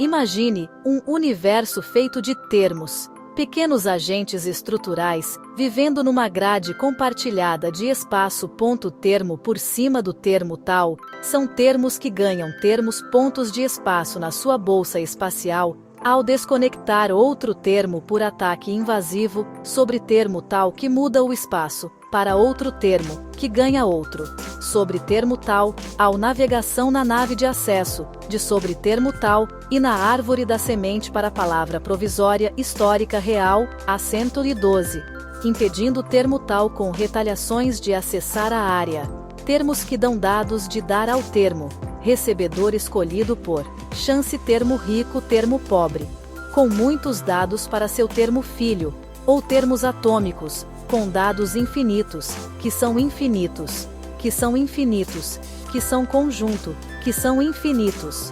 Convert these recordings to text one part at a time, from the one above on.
Imagine um universo feito de termos, pequenos agentes estruturais, vivendo numa grade compartilhada de espaço. Termo por cima do termo tal, são termos que ganham termos pontos de espaço na sua bolsa espacial, ao desconectar outro termo por ataque invasivo, sobre termo tal que muda o espaço, para outro termo, que ganha outro, sobre termo tal, ao navegação na nave de acesso, de sobre termo tal, e na árvore da semente para a palavra provisória histórica real, a 112, impedindo termo tal com retaliações de acessar a área. Termos que dão dados de dar ao termo, recebedor escolhido por, chance termo rico termo pobre, com muitos dados para seu termo filho, ou termos atômicos, com dados infinitos, que são infinitos, que são infinitos, que são conjunto, que são infinitos.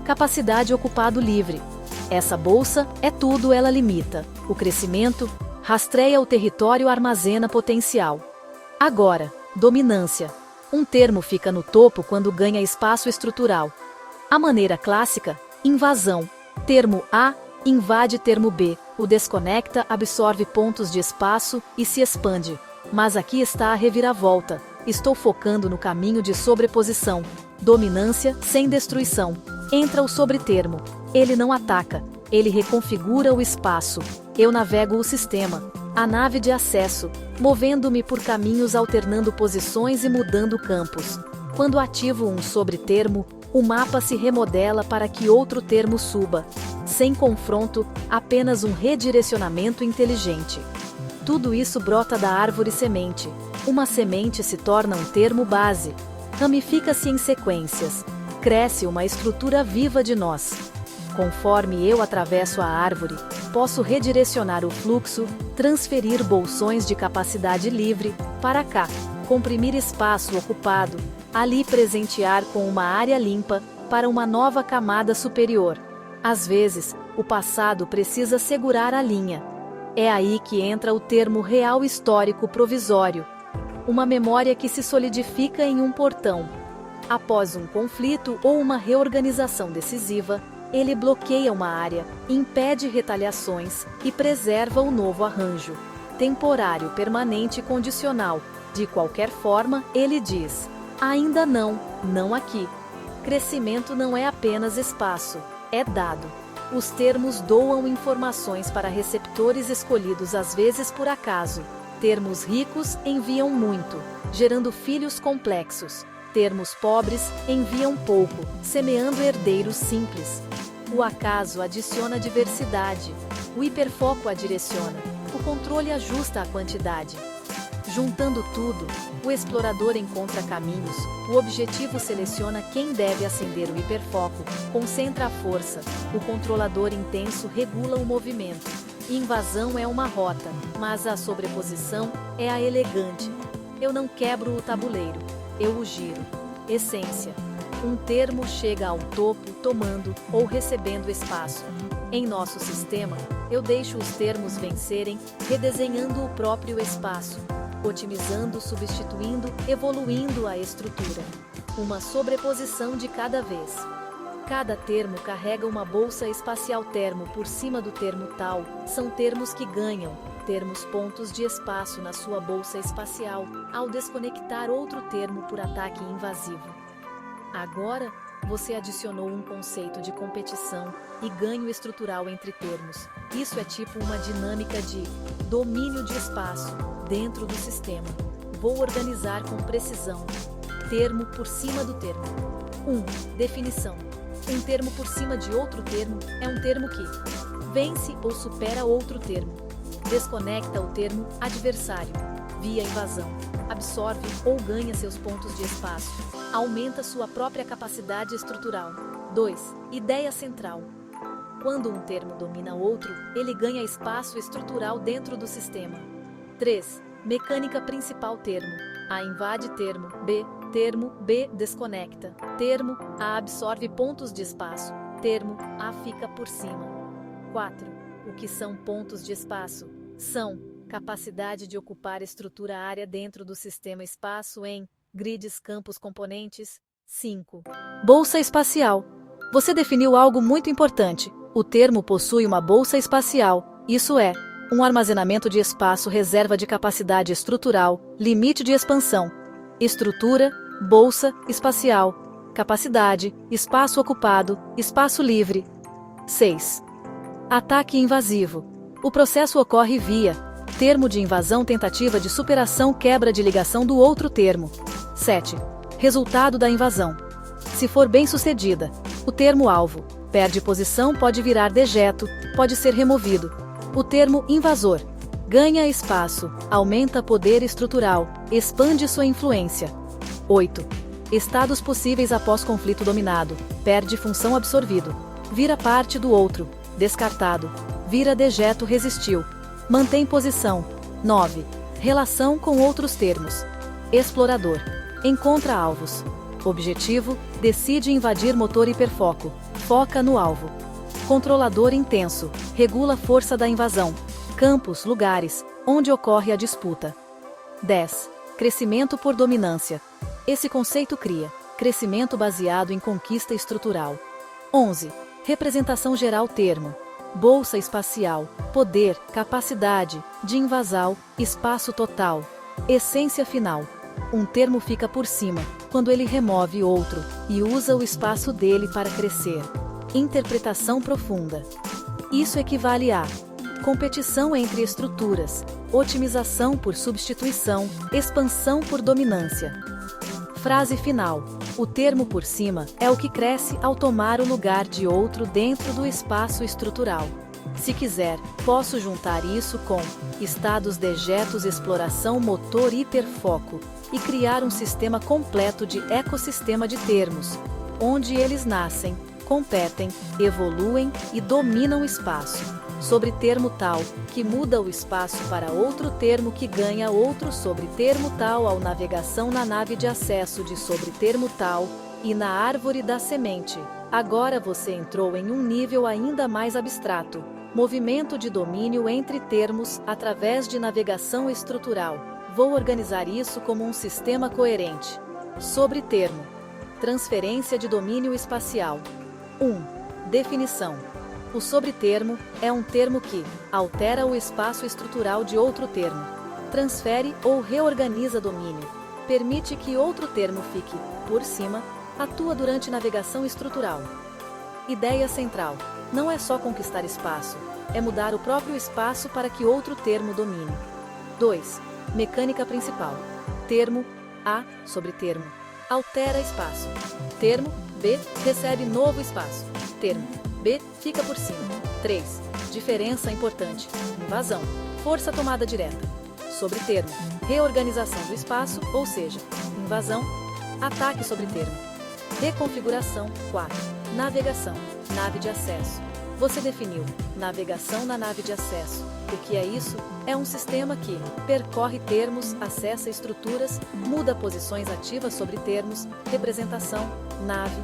Capacidade ocupado livre. Essa bolsa é tudo, ela limita o crescimento, rastreia o território, armazena potencial. Agora, dominância. Um termo fica no topo quando ganha espaço estrutural. A maneira clássica, invasão. Termo A invade termo B, o desconecta, absorve pontos de espaço e se expande. Mas aqui está a reviravolta. Estou focando no caminho de sobreposição. Dominância sem destruição. Entra o sobretermo. Ele não ataca. Ele reconfigura o espaço. Eu navego o sistema, a nave de acesso, movendo-me por caminhos, alternando posições e mudando campos. Quando ativo um sobretermo, o mapa se remodela para que outro termo suba. Sem confronto, apenas um redirecionamento inteligente. Tudo isso brota da árvore semente. Uma semente se torna um termo base. Ramifica-se em sequências. Cresce uma estrutura viva de nós. Conforme eu atravesso a árvore, posso redirecionar o fluxo, transferir bolsões de capacidade livre para cá, comprimir espaço ocupado, ali presentear com uma área limpa para uma nova camada superior. Às vezes, o passado precisa segurar a linha. É aí que entra o termo real histórico provisório, uma memória que se solidifica em um portão. Após um conflito ou uma reorganização decisiva, ele bloqueia uma área, impede retaliações e preserva o novo arranjo. Temporário, permanente e condicional. De qualquer forma, ele diz: ainda não, não aqui. Crescimento não é apenas espaço, é dado. Os termos doam informações para receptores escolhidos, às vezes por acaso. Termos ricos enviam muito, gerando filhos complexos. Termos pobres enviam pouco, semeando herdeiros simples. O acaso adiciona diversidade. O hiperfoco a direciona. O controle ajusta a quantidade. Juntando tudo, o explorador encontra caminhos, o objetivo seleciona quem deve acender o hiperfoco, concentra a força, o controlador intenso regula o movimento. Invasão é uma rota, mas a sobreposição é a elegante. Eu não quebro o tabuleiro, eu o giro. Essência. Um termo chega ao topo tomando ou recebendo espaço. Em nosso sistema, eu deixo os termos vencerem, redesenhando o próprio espaço, otimizando, substituindo, evoluindo a estrutura. Uma sobreposição de cada vez. Cada termo carrega uma bolsa espacial. Termo por cima do termo tal, são termos que ganham, termos pontos de espaço na sua bolsa espacial, ao desconectar outro termo por ataque invasivo. Agora, você adicionou um conceito de competição e ganho estrutural entre termos. Isso é tipo uma dinâmica de domínio de espaço dentro do sistema. Vou organizar com precisão. Termo por cima do termo. 1. Definição. Um termo por cima de outro termo é um termo que vence ou supera outro termo. Desconecta o termo adversário, via invasão. Absorve ou ganha seus pontos de espaço. Aumenta sua própria capacidade estrutural. 2. Ideia central. Quando um termo domina outro, ele ganha espaço estrutural dentro do sistema. 3. Mecânica principal. Termo A invade termo B desconecta. Termo A absorve pontos de espaço. Termo A fica por cima. 4. O que são pontos de espaço? São capacidade de ocupar estrutura área dentro do sistema espaço em grids, campos, componentes. 5. Bolsa espacial. Você definiu algo muito importante. O termo possui uma bolsa espacial, isso é, um armazenamento de espaço, reserva de capacidade estrutural, limite de expansão. Estrutura, bolsa, espacial, capacidade, espaço ocupado, espaço livre. 6. Ataque invasivo. O processo ocorre via termo de invasão, tentativa de superação, quebra de ligação do outro termo. 7. Resultado da invasão. Se for bem sucedida, o termo alvo perde posição, pode virar dejeto, pode ser removido. O termo invasor ganha espaço, aumenta poder estrutural, expande sua influência. 8. Estados possíveis após conflito dominado, perde função, absorvido, vira parte do outro, descartado, vira dejeto, resistiu, mantém posição. 9. Relação com outros termos. Explorador encontra alvos. Objetivo, decide invadir motor hiperfoco, foca no alvo. Controlador intenso, regula a força da invasão, campos, lugares, onde ocorre a disputa. 10. Crescimento por dominância. Esse conceito cria crescimento baseado em conquista estrutural. 11. Representação geral, termo. Bolsa espacial, poder, capacidade, de invasão, espaço total. Essência final. Um termo fica por cima, quando ele remove outro, e usa o espaço dele para crescer. Interpretação profunda. Isso equivale a competição entre estruturas, otimização por substituição, expansão por dominância. Frase final. O termo por cima é o que cresce ao tomar o lugar de outro dentro do espaço estrutural. Se quiser, posso juntar isso com estados, dejetos, exploração, motor, hiperfoco e criar um sistema completo de ecossistema de termos, onde eles nascem, competem, evoluem e dominam o espaço. Sobre termo tal, que muda o espaço para outro termo que ganha outro sobre termo tal ao navegação na nave de acesso de sobre termo tal e na árvore da semente. Agora você entrou em um nível ainda mais abstrato. Movimento de domínio entre termos através de navegação estrutural. Vou organizar isso como um sistema coerente. Sobre termo. Transferência de domínio espacial. 1. Definição. O sobretermo é um termo que altera o espaço estrutural de outro termo, transfere ou reorganiza domínio, permite que outro termo fique por cima, atua durante navegação estrutural. Ideia central: não é só conquistar espaço, é mudar o próprio espaço para que outro termo domine. 2. Mecânica principal. Termo A sobre termo altera espaço. Termo B recebe novo espaço. Termo B fica por cima. 3. Diferença importante. Invasão. Força tomada direta. Sobre termo. Reorganização do espaço, ou seja, invasão. Ataque sobre termo. Reconfiguração. 4. Navegação. Nave de acesso. Você definiu navegação na nave de acesso. O que é isso? É um sistema que percorre termos, acessa estruturas, muda posições ativas sobre termos, representação, nave,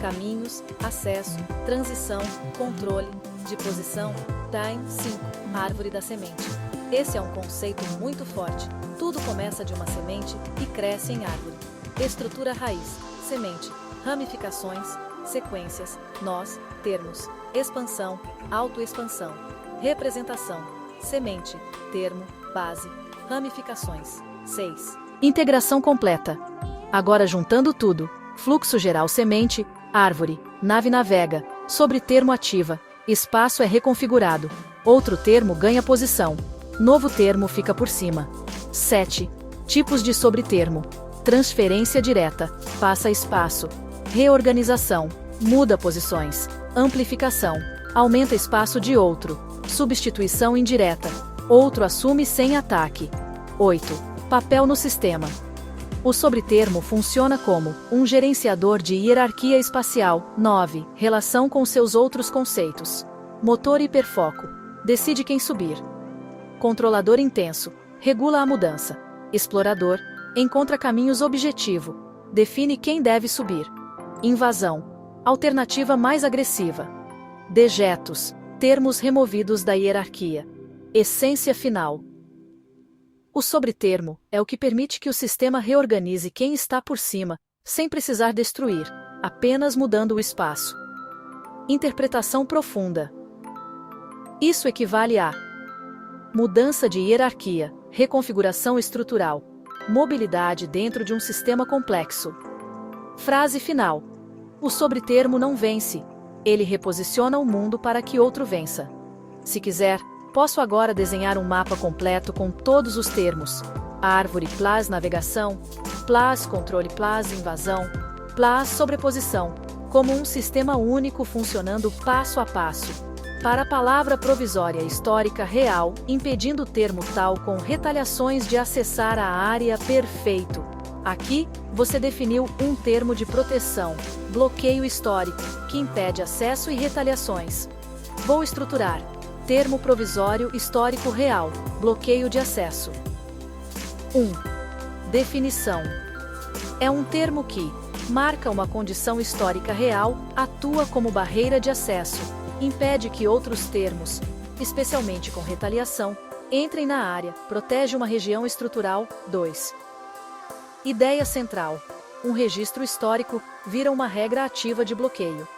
caminhos, acesso, transição, controle, de posição, time. 5. Árvore da semente. Esse é um conceito muito forte. Tudo começa de uma semente e cresce em árvore. Estrutura raiz, semente, ramificações, sequências, nós, termos, expansão, autoexpansão, representação, semente, termo, base, ramificações. 6. Integração completa. Agora juntando tudo, fluxo geral, semente, árvore, nave navega, sobre termo ativa, espaço é reconfigurado, outro termo ganha posição, novo termo fica por cima. 7. Tipos de sobretermo. Transferência direta, passa espaço, reorganização, muda posições, amplificação, aumenta espaço de outro, substituição indireta, outro assume sem ataque. 8. Papel no sistema. O sobretermo funciona como um gerenciador de hierarquia espacial. 9. Relação com seus outros conceitos. Motor hiperfoco. Decide quem subir. Controlador intenso. Regula a mudança. Explorador. Encontra caminhos. Objetivo. Define quem deve subir. Invasão. Alternativa mais agressiva. Dejetos. Termos removidos da hierarquia. Essência final. O sobretermo é o que permite que o sistema reorganize quem está por cima, sem precisar destruir, apenas mudando o espaço. Interpretação profunda. Isso equivale a mudança de hierarquia, reconfiguração estrutural, mobilidade dentro de um sistema complexo. Frase final. O sobretermo não vence, ele reposiciona o mundo para que outro vença. Se quiser, posso agora desenhar um mapa completo com todos os termos. Árvore + navegação, + controle + invasão, + sobreposição, como um sistema único funcionando passo a passo. Para a palavra provisória histórica real, impedindo o termo tal com retaliações de acessar a área perfeito. Aqui, você definiu um termo de proteção, bloqueio histórico, que impede acesso e retaliações. Vou estruturar. Termo provisório histórico real, bloqueio de acesso. 1. Definição. É um termo que marca uma condição histórica real, atua como barreira de acesso, impede que outros termos, especialmente com retaliação, entrem na área, protege uma região estrutural. 2. Ideia central. Um registro histórico vira uma regra ativa de bloqueio.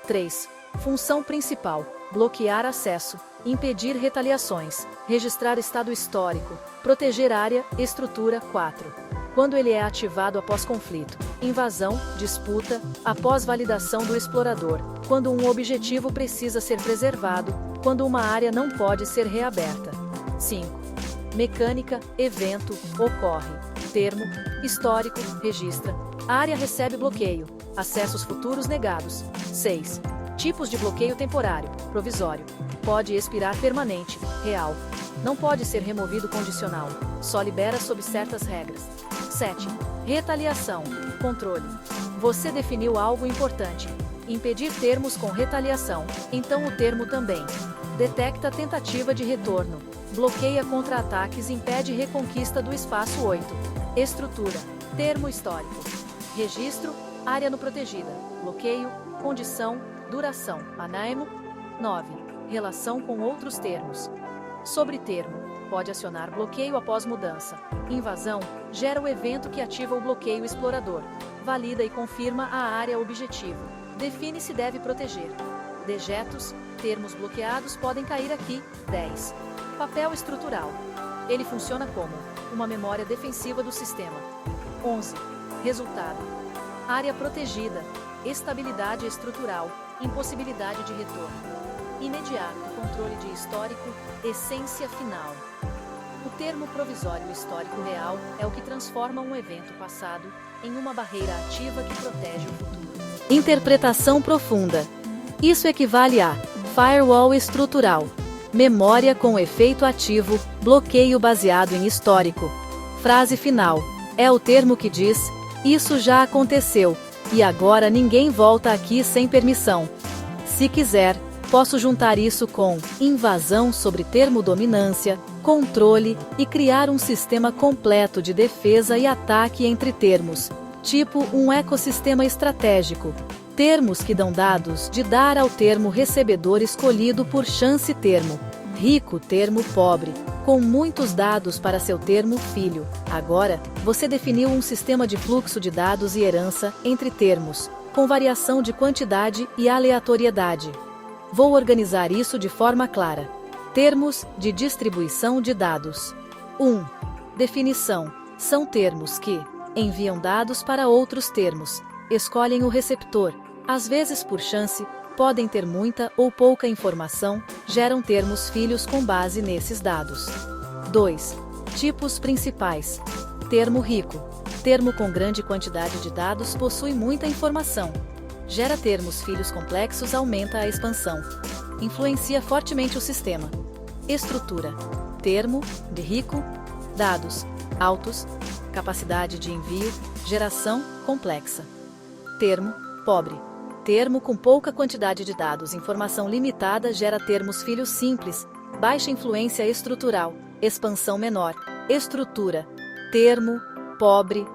3. Função principal. Bloquear acesso, impedir retaliações, registrar estado histórico, proteger área, estrutura. 4. Quando ele é ativado após conflito, invasão, disputa, após validação do explorador, quando um objetivo precisa ser preservado, quando uma área não pode ser reaberta. 5. Mecânica, evento, ocorre. Termo, histórico, registra. Área recebe bloqueio, acessos futuros negados. 6. Tipos de bloqueio temporário, provisório. Pode expirar permanente, real. Não pode ser removido condicional, só libera sob certas regras. 7. Retaliação, controle. Você definiu algo importante. Impedir termos com retaliação, então o termo também. Detecta tentativa de retorno. Bloqueia contra-ataques e impede reconquista do espaço. 8. Estrutura. Termo histórico. Registro. Área no protegida. Bloqueio. Condição. Duração. Anaemo. 9. Relação com outros termos. Sobretermo. Pode acionar bloqueio após mudança. Invasão. Gera o evento que ativa o bloqueio explorador. Valida e confirma a área objetivo. Define se deve proteger. Dejetos. Termos bloqueados podem cair aqui. 10. Papel estrutural. Ele funciona como uma memória defensiva do sistema. 11. Resultado. Área protegida. Estabilidade estrutural. Impossibilidade de retorno. Imediato. Controle de histórico. Essência final. O termo provisório histórico real é o que transforma um evento passado em uma barreira ativa que protege o futuro. Interpretação profunda. Isso equivale a firewall estrutural. Memória com efeito ativo, bloqueio baseado em histórico. Frase final. É o termo que diz: isso já aconteceu, e agora ninguém volta aqui sem permissão. Se quiser, posso juntar isso com invasão sobre termo dominância, controle e criar um sistema completo de defesa e ataque entre termos, tipo um ecossistema estratégico. Termos que dão dados de dar ao termo recebedor escolhido por chance termo. Rico termo pobre, com muitos dados para seu termo filho. Agora, você definiu um sistema de fluxo de dados e herança entre termos, com variação de quantidade e aleatoriedade. Vou organizar isso de forma clara. Termos de distribuição de dados. 1. Definição. São termos que enviam dados para outros termos, escolhem o receptor, às vezes por chance, podem ter muita ou pouca informação, geram termos filhos com base nesses dados. 2. Tipos principais. Termo rico. Termo com grande quantidade de dados possui muita informação. Gera termos filhos complexos, aumenta a expansão. Influencia fortemente o sistema. Estrutura. Termo, de rico, dados, altos, capacidade de envio, geração, complexa. Termo, pobre. Termo com pouca quantidade de dados, informação limitada, gera termos filhos simples, baixa influência estrutural, expansão menor. Estrutura. Termo, pobre,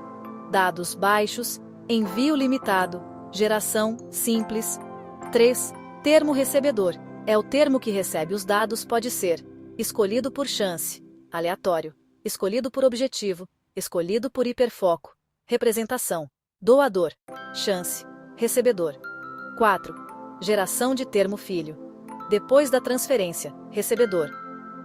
dados baixos, envio limitado, geração, simples. 3. Termo recebedor. É o termo que recebe os dados, pode ser escolhido por chance, aleatório, escolhido por objetivo, escolhido por hiperfoco. Representação. Doador. Chance. Recebedor. 4. Geração de termo filho. Depois da transferência, recebedor.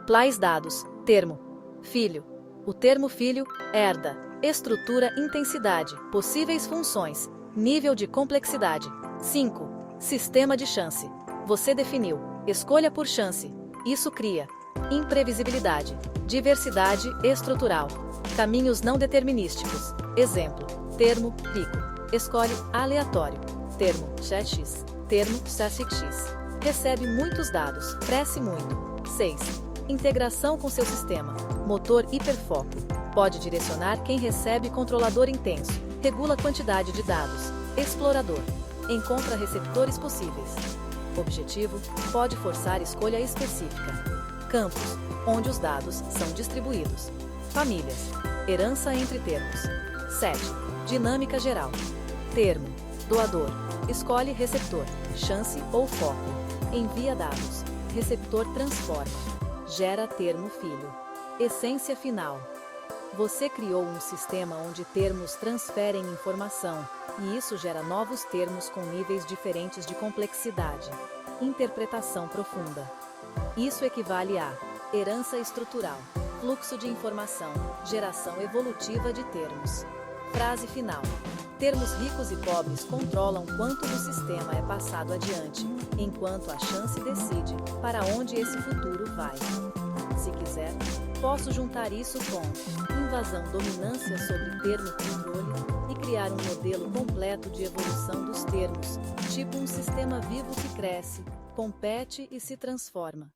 Plais dados. Termo. Filho. O termo filho, herda. Estrutura, intensidade. Possíveis funções. Nível de complexidade. 5. Sistema de chance. Você definiu. Escolha por chance. Isso cria. Imprevisibilidade. Diversidade estrutural. Caminhos não determinísticos. Exemplo. Termo, rico. Escolhe aleatório. Termo, ChatX. Termo, StaticX. Recebe muitos dados. Cresce muito. 6. Integração com seu sistema. Motor hiperfoco. Pode direcionar quem recebe. Controlador intenso. Regula a quantidade de dados. Explorador. Encontra receptores possíveis. Objetivo. Pode forçar escolha específica. Campos. Onde os dados são distribuídos. Famílias. Herança entre termos. 7. Dinâmica geral. Termo. Doador. Escolhe receptor. Chance ou foco. Envia dados. Receptor transforma. Gera termo filho. Essência final. Você criou um sistema onde termos transferem informação, e isso gera novos termos com níveis diferentes de complexidade. Interpretação profunda. Isso equivale a herança estrutural, fluxo de informação, geração evolutiva de termos. Frase final. Termos ricos e pobres controlam quanto do sistema é passado adiante, enquanto a chance decide para onde esse futuro vai. Se quiser, posso juntar isso com invasão, dominância sobre termo, controle, e criar um modelo completo de evolução dos termos, tipo um sistema vivo que cresce, compete e se transforma.